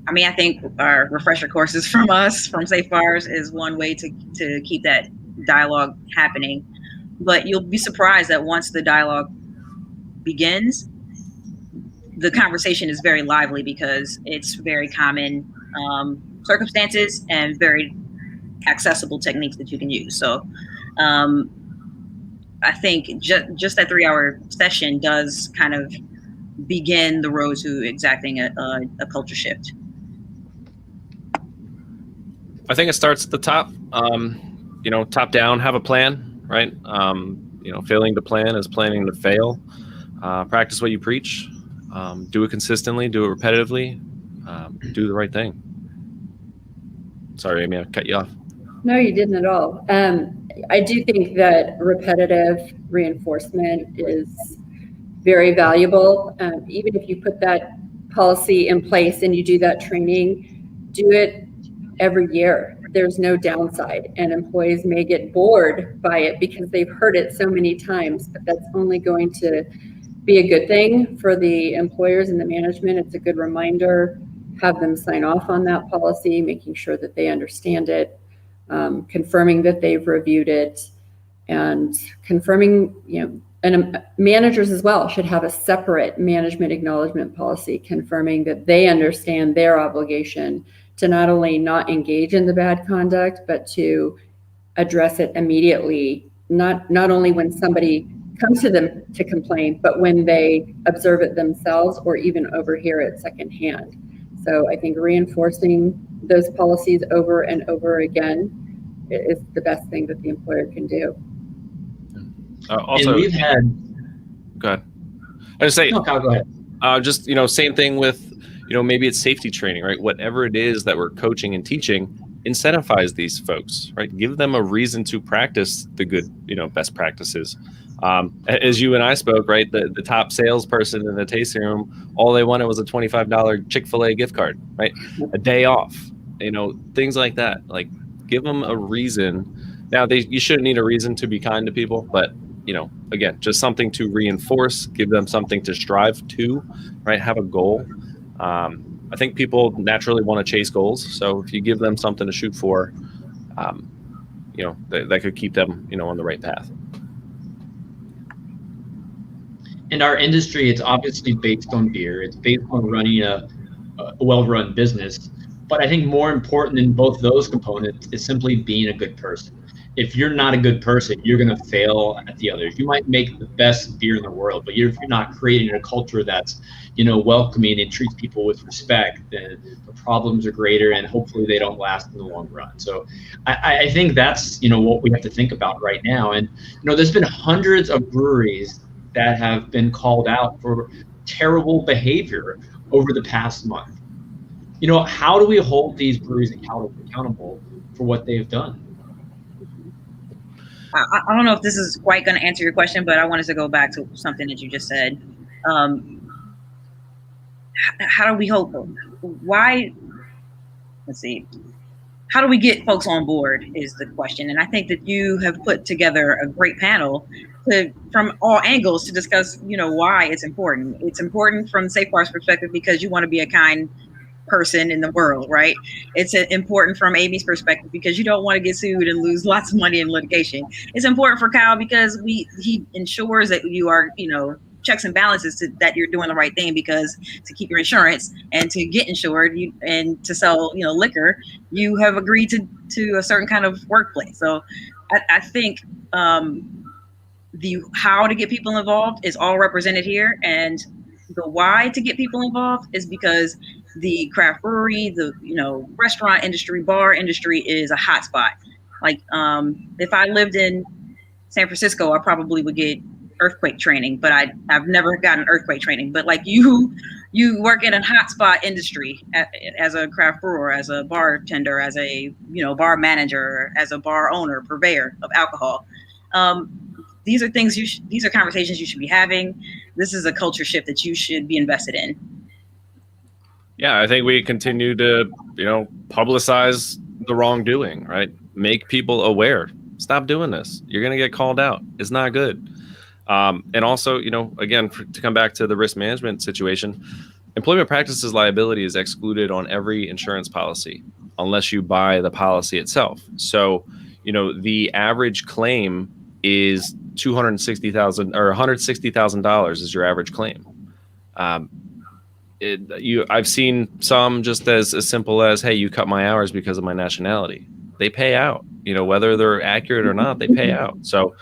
I think our refresher courses from us, from Safe Bars, is one way to keep that dialogue happening. But you'll be surprised that once the dialogue begins, the conversation is very lively, because it's very common circumstances and very accessible techniques that you can use. So I think just that 3-hour session does kind of begin the road to exacting a culture shift. I think it starts at the top. Top down, have a plan, right? Failing to plan is planning to fail. Practice what you preach. Do it consistently, do it repetitively, do the right thing. Sorry, Amy, I cut you off. No, you didn't at all. I do think that repetitive reinforcement is very valuable. Even if you put that policy in place and you do that training, do it every year. There's no downside, and employees may get bored by it because they've heard it so many times, but that's only going to be a good thing for the employers and the management. It's a good reminder. Have them sign off on that policy, making sure that they understand it, confirming that they've reviewed it, and confirming, and managers as well should have a separate management acknowledgement policy, confirming that they understand their obligation to not only not engage in the bad conduct, but to address it immediately, not only when somebody comes to them to complain, but when they observe it themselves or even overhear it secondhand. So I think reinforcing those policies over and over again is the best thing that the employer can do. Also, and we've had. Go ahead. I just say. No, Kyle, go ahead. Just same thing with maybe it's safety training, right? Whatever it is that we're coaching and teaching, incentivize these folks, right? Give them a reason to practice the good, best practices. As you and I spoke, right? The top salesperson in the tasting room, all they wanted was a $25 Chick-fil-A gift card, right? A day off, things like that. Like, give them a reason. Now, you shouldn't need a reason to be kind to people, but again, just something to reinforce, give them something to strive to, right? Have a goal. I think people naturally want to chase goals. So if you give them something to shoot for, that could keep them, on the right path. In our industry, it's obviously based on beer. It's based on running a well-run business. But I think more important than both those components is simply being a good person. If you're not a good person, you're going to fail at the others. You might make the best beer in the world, but if you're not creating a culture that's, welcoming and treats people with respect, then the problems are greater, and hopefully they don't last in the long run. So I think that's, what we have to think about right now. And, there's been hundreds of breweries that have been called out for terrible behavior over the past month. how do we hold these breweries accountable for what they've done? I don't know if this is quite going to answer your question, but I wanted to go back to something that you just said. How do we hold? Why? Let's see. How do we get folks on board is the question. And I think that you have put together a great panel from all angles to discuss, why it's important. It's important from Safe Bar's perspective because you want to be a kind person in the world, right? It's important from Amy's perspective because you don't want to get sued and lose lots of money in litigation. It's important for Kyle because he ensures that you are, checks and balances that you're doing the right thing, because to keep your insurance and to get insured and to sell, liquor, you have agreed to a certain kind of workplace. So I think the how to get people involved is all represented here, and the why to get people involved is because the craft brewery, the restaurant industry, bar industry is a hot spot. Like if I lived in San Francisco, I probably would get earthquake training, but I've never gotten earthquake training. But like you work in a hotspot industry as a craft brewer, as a bartender, as a bar manager, as a bar owner, purveyor of alcohol. These are things these are conversations you should be having. This is a culture shift that you should be invested in. Yeah, I think we continue to publicize the wrongdoing, right? Make people aware. Stop doing this. You're going to get called out. It's not good. And also, again, to come back to the risk management situation, employment practices liability is excluded on every insurance policy unless you buy the policy itself. So, the average claim is $260,000 or $160,000 is your average claim. I've seen some just as simple as, hey, you cut my hours because of my nationality. They pay out, whether they're accurate or not, they pay out. So,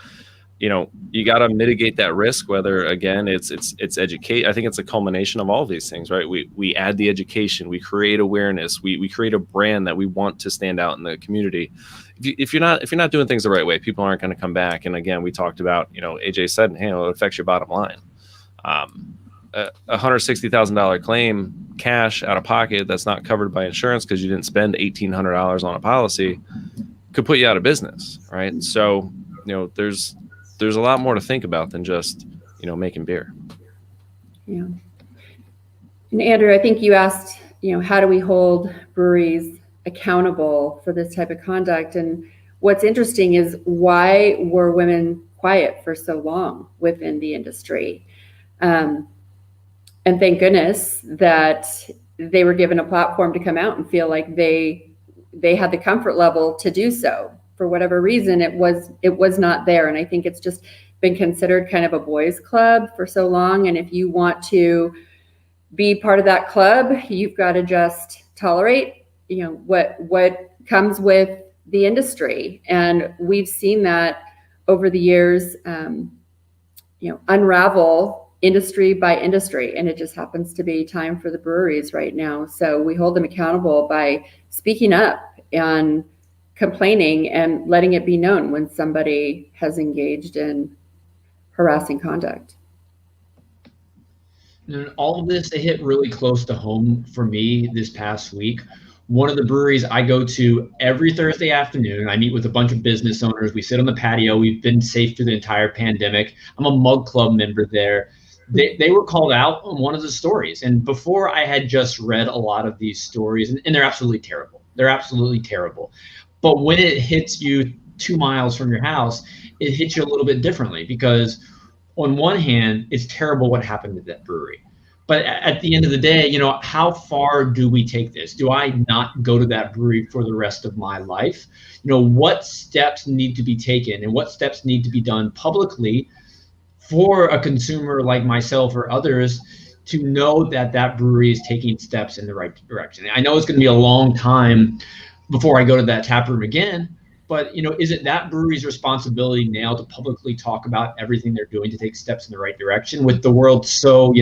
you got to mitigate that risk, whether, again, it's educate. I think it's a culmination of all of these things, right? We add the education, we create awareness, we create a brand that we want to stand out in the community. If you're not doing things the right way, people aren't going to come back. And again, we talked about, AJ said, hey, it affects your bottom line. A $160,000 claim cash out of pocket that's not covered by insurance because you didn't spend $1,800 on a policy could put you out of business, right? So, there's a lot more to think about than just, making beer. Yeah. And Andrew, I think you asked, how do we hold breweries accountable for this type of conduct? And what's interesting is, why were women quiet for so long within the industry? And thank goodness that they were given a platform to come out and feel like they had the comfort level to do so. For whatever reason, it was not there. And I think it's just been considered kind of a boys' club for so long. And if you want to be part of that club, you've got to just tolerate, what comes with the industry. And we've seen that over the years, unravel industry by industry. And it just happens to be time for the breweries right now. So we hold them accountable by speaking up and complaining and letting it be known when somebody has engaged in harassing conduct. And all of this, it hit really close to home for me this past week. One of the breweries I go to every Thursday afternoon, I meet with a bunch of business owners. We sit on the patio. We've been safe through the entire pandemic. I'm a Mug Club member there. They were called out on one of the stories. And before, I had just read a lot of these stories, and they're absolutely terrible. They're absolutely terrible. But when it hits you 2 miles from your house, it hits you a little bit differently, because on one hand, it's terrible what happened to that brewery. But at the end of the day, how far do we take this? Do I not go to that brewery for the rest of my life? What steps need to be taken and what steps need to be done publicly for a consumer like myself or others to know that that brewery is taking steps in the right direction? I know it's going to be a long time before I go to that tap room again, but is it that brewery's responsibility now to publicly talk about everything they're doing to take steps in the right direction? With the world so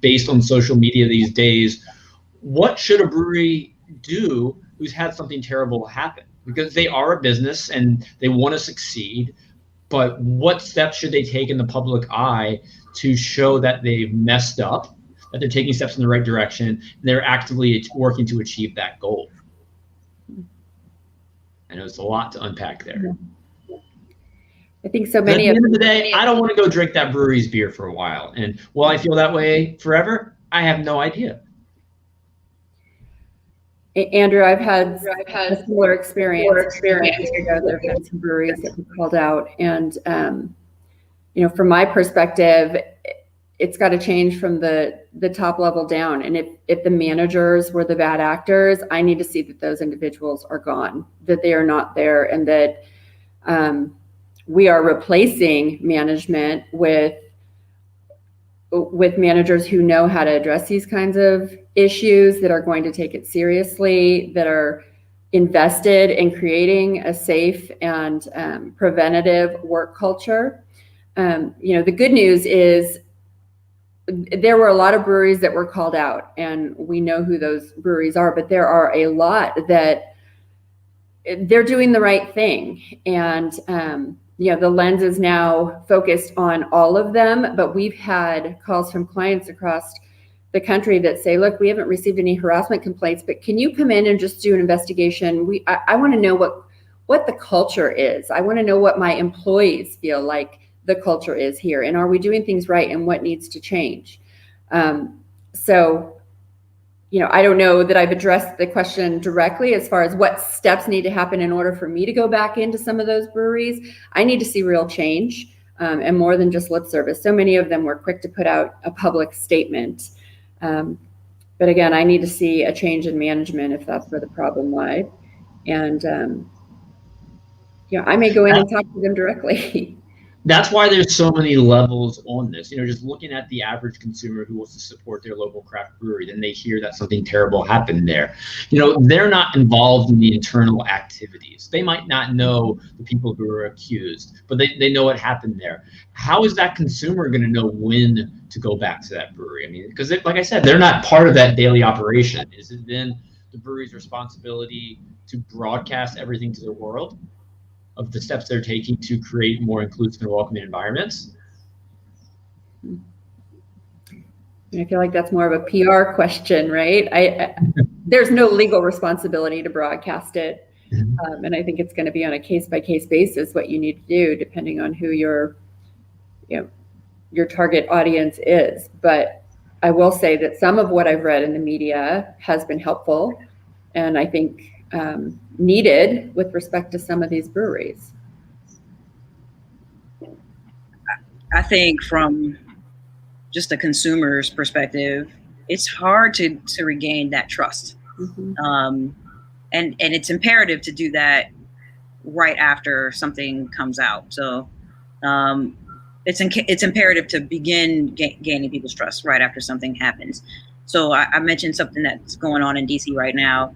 based on social media these days, what should a brewery do who's had something terrible happen? Because they are a business and they want to succeed, but what steps should they take in the public eye to show that they've messed up, that they're taking steps in the right direction, and they're actively working to achieve that goal. I know it's a lot to unpack there. I think so At many the of end of the day, I don't want to go drink that brewery's beer for a while. And will I feel that way forever? I have no idea. Andrew, I've had a similar experience. There have been some breweries that were called out, and from my perspective, it's got to change from the top level down. And if the managers were the bad actors, I need to see that those individuals are gone, that they are not there, and that we are replacing management with managers who know how to address these kinds of issues, that are going to take it seriously, that are invested in creating a safe and preventative work culture. The good news is there were a lot of breweries that were called out, and we know who those breweries are, but there are a lot that they're doing the right thing. And the lens is now focused on all of them, but we've had calls from clients across the country that say, look, we haven't received any harassment complaints, but can you come in and just do an investigation? I want to know what the culture is. I want to know what my employees feel like the culture is here, and are we doing things right, and what needs to change? I don't know that I've addressed the question directly as far as what steps need to happen in order for me to go back into some of those breweries. I need to see real change, and more than just lip service. So many of them were quick to put out a public statement. But again, I need to see a change in management if that's where the problem lies. And I may go in and talk to them directly. That's why there's so many levels on this. Just looking at the average consumer who wants to support their local craft brewery, then they hear that something terrible happened there. They're not involved in the internal activities. They might not know the people who are accused, but they know what happened there. How is that consumer going to know when to go back to that brewery? Because like I said, they're not part of that daily operation. Is it then the brewery's responsibility to broadcast everything to the world of the steps they're taking to create more inclusive and welcoming environments? I feel like that's more of a PR question, right? There's no legal responsibility to broadcast it. And I think it's going to be on a case-by-case basis what you need to do, depending on who your target audience is. But I will say that some of what I've read in the media has been helpful, and I think needed with respect to some of these breweries. I think from just the consumer's perspective, it's hard to regain that trust. Mm-hmm. And it's imperative to do that right after something comes out. So it's imperative to begin gaining people's trust right after something happens. So I mentioned something that's going on in DC right now.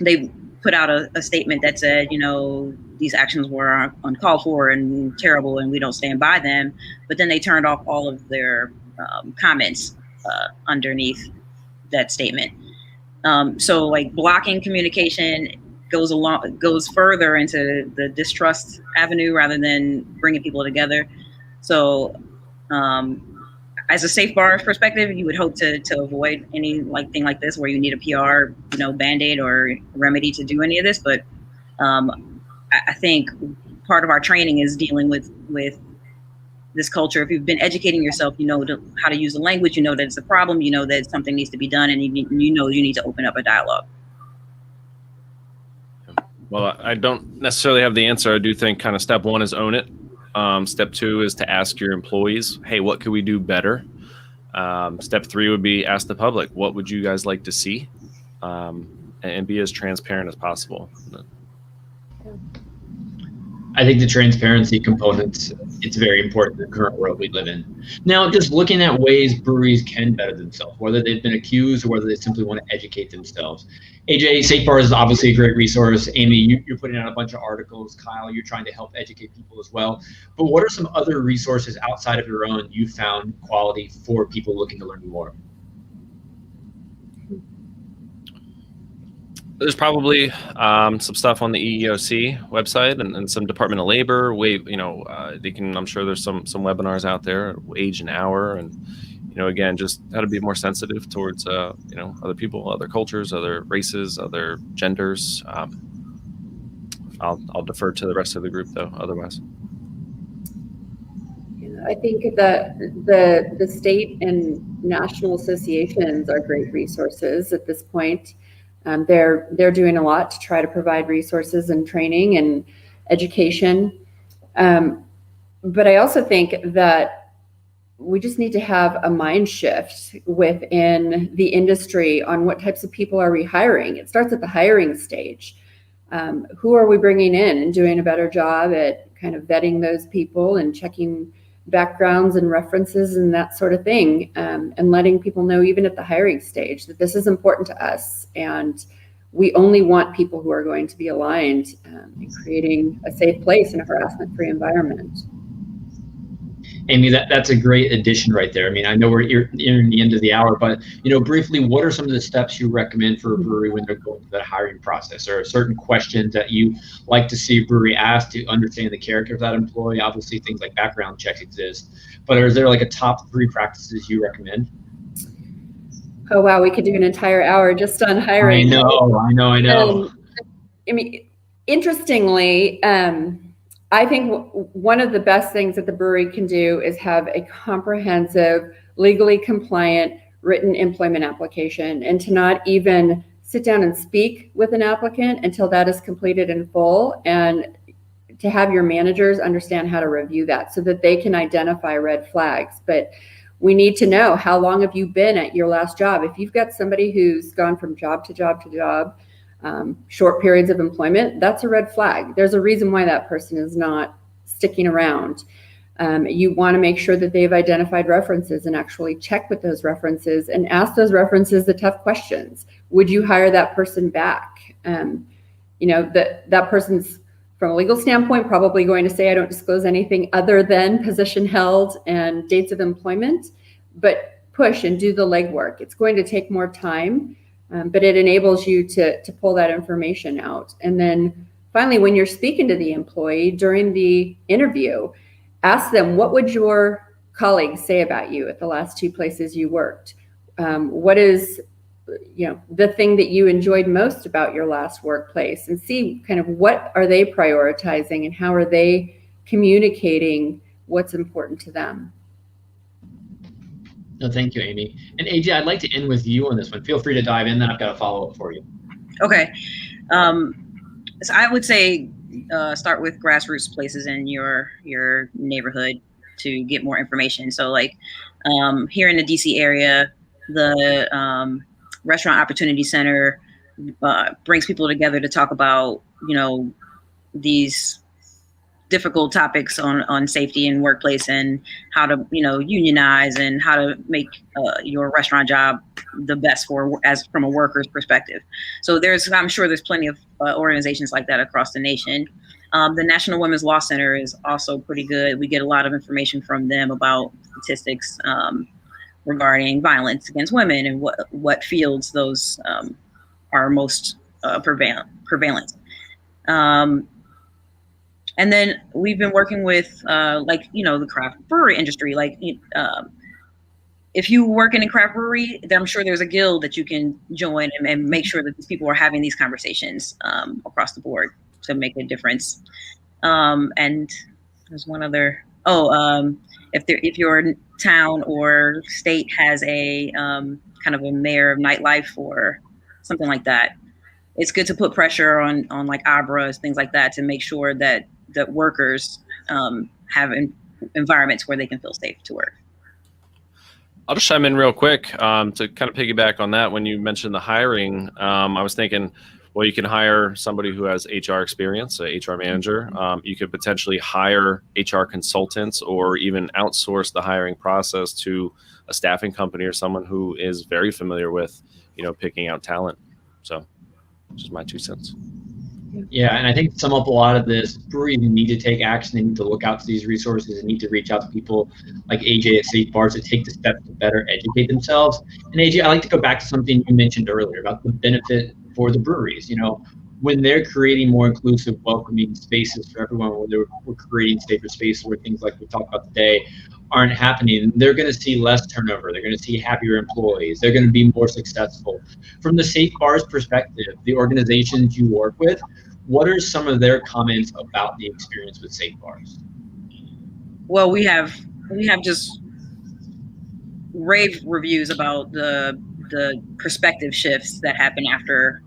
They put out a statement that said, these actions were uncalled for and terrible, and we don't stand by them. But then they turned off all of their comments underneath that statement. So like blocking communication goes further into the distrust avenue rather than bringing people together. So as a safe bar perspective, you would hope to avoid any thing like this where you need a PR, Band-Aid or remedy to do any of this. But I think part of our training is dealing with this culture. If you've been educating yourself, you know how to use the language, you know that it's a problem, you know that something needs to be done, and you need to open up a dialogue. Well, I don't necessarily have the answer. I do think kind of step one is own it. Step two is to ask your employees, hey, what could we do better? Step three would be ask the public, what would you guys like to see? And be as transparent as possible. I think the transparency component, it's very important in the current world we live in. Now, just looking at ways breweries can better themselves, whether they've been accused or whether they simply want to educate themselves. AJ, Safe Bars is obviously a great resource. Amy, you're putting out a bunch of articles. Kyle, you're trying to help educate people as well. But what are some other resources outside of your own you found quality for people looking to learn more? There's probably some stuff on the EEOC website and some Department of Labor. They can. I'm sure there's some webinars out there, wage and hour, and again, just how to be more sensitive towards, other people, other cultures, other races, other genders. I'll defer to the rest of the group, though, otherwise. I think that the state and national associations are great resources at this point. They're doing a lot to try to provide resources and training and education. But I also think that we just need to have a mind shift within the industry on what types of people are we hiring. It starts at the hiring stage. Who are we bringing in and doing a better job at kind of vetting those people and checking backgrounds and references and that sort of thing, and letting people know even at the hiring stage that this is important to us, and we only want people who are going to be aligned in creating a safe place and a harassment-free environment. Amy, that's a great addition right there. I mean, I know we're nearing the end of the hour, but briefly, what are some of the steps you recommend for a brewery when they're going through that hiring process? Are there certain questions that you like to see a brewery ask to understand the character of that employee? Obviously, things like background checks exist, but is there like a top 3 practices you recommend? Oh wow, we could do an entire hour just on hiring. I know. I mean, interestingly, I think one of the best things that the brewery can do is have a comprehensive, legally compliant written employment application, and to not even sit down and speak with an applicant until that is completed in full, and to have your managers understand how to review that so that they can identify red flags. But we need to know, how long have you been at your last job? If you've got somebody who's gone from job to job to job, short periods of employment, that's a red flag. There's a reason why that person is not sticking around. You want to make sure that they've identified references and actually check with those references and ask those references the tough questions. Would you hire that person back? That person's, from a legal standpoint, probably going to say, I don't disclose anything other than position held and dates of employment, but push and do the legwork. It's going to take more time. But it enables you to pull that information out. And then finally, when you're speaking to the employee during the interview, ask them, what would your colleagues say about you at the last 2 places you worked? What is the thing that you enjoyed most about your last workplace? And see kind of what are they prioritizing and how are they communicating what's important to them. No, thank you, Amy. And AJ, I'd like to end with you on this one. Feel free to dive in, then I've got a follow-up for you. Okay. So I would say start with grassroots places in your neighborhood to get more information. So like here in the DC area, the Restaurant Opportunity Center brings people together to talk about, these difficult topics on safety in workplace and how to unionize and how to make your restaurant job the best from a worker's perspective. So I'm sure there's plenty of organizations like that across the nation. The National Women's Law Center is also pretty good. We get a lot of information from them about statistics regarding violence against women and what fields those are most prevalent. And then we've been working with, the craft brewery industry. If you work in a craft brewery, I'm sure there's a guild that you can join and make sure that these people are having these conversations across the board to make a difference. And there's one other. If your town or state has a kind of a mayor of nightlife or something like that, it's good to put pressure on like ABRAs, things like that, to make sure that workers have environments where they can feel safe to work. I'll just chime in real quick to kind of piggyback on that. When you mentioned the hiring, I was thinking, well, you can hire somebody who has HR experience, a HR manager. You could potentially hire HR consultants or even outsource the hiring process to a staffing company or someone who is very familiar with, picking out talent. So, just my 2 cents. Yeah, and I think to sum up a lot of this, breweries need to take action. They need to look out to these resources and need to reach out to people like AJ at Safe Bars to take the steps to better educate themselves. And AJ, I'd like to go back to something you mentioned earlier about the benefit for the breweries. when they're creating more inclusive, welcoming spaces for everyone, when we're creating safer spaces where things like we talked about today aren't happening, they're going to see less turnover. They're going to see happier employees. They're going to be more successful. From the Safe Bars perspective, the organizations you work with, what are some of their comments about the experience with Safe Bars? Well, we have just rave reviews about the perspective shifts that happen after.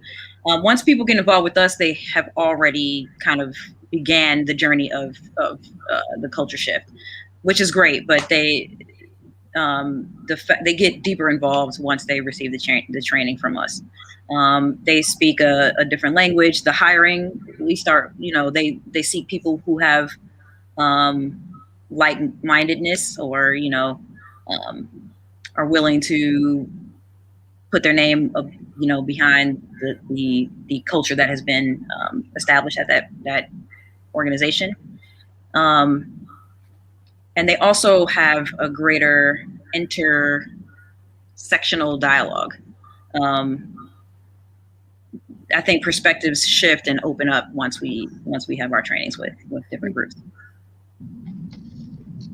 Once people get involved with us, they have already kind of began the journey of the culture shift, which is great. But they get deeper involved once they receive the training from us. They speak a different language. The hiring, we start, they seek people who have like-mindedness, or are willing to put their name behind the culture that has been established at that organization. And they also have a greater intersectional dialogue. I think perspectives shift and open up once we have our trainings with different groups.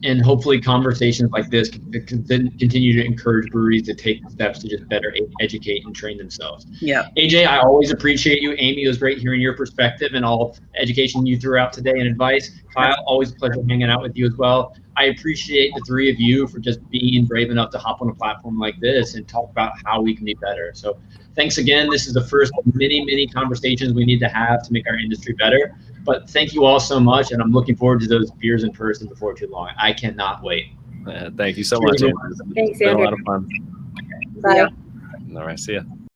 And hopefully conversations like this can continue to encourage breweries to take steps to just better educate and train themselves. Yeah. AJ, I always appreciate you. Amy, it was great hearing your perspective and all education you threw out today and advice. Kyle, always a pleasure hanging out with you as well. I appreciate the three of you for just being brave enough to hop on a platform like this and talk about how we can be better. So thanks again. This is the first of many, many conversations we need to have to make our industry better. But thank you all so much, and I'm looking forward to those beers in person before too long. I cannot wait. Thank you so much. Thanks, It's been a Andrew. lot of fun. Bye. Yeah. All right, see ya.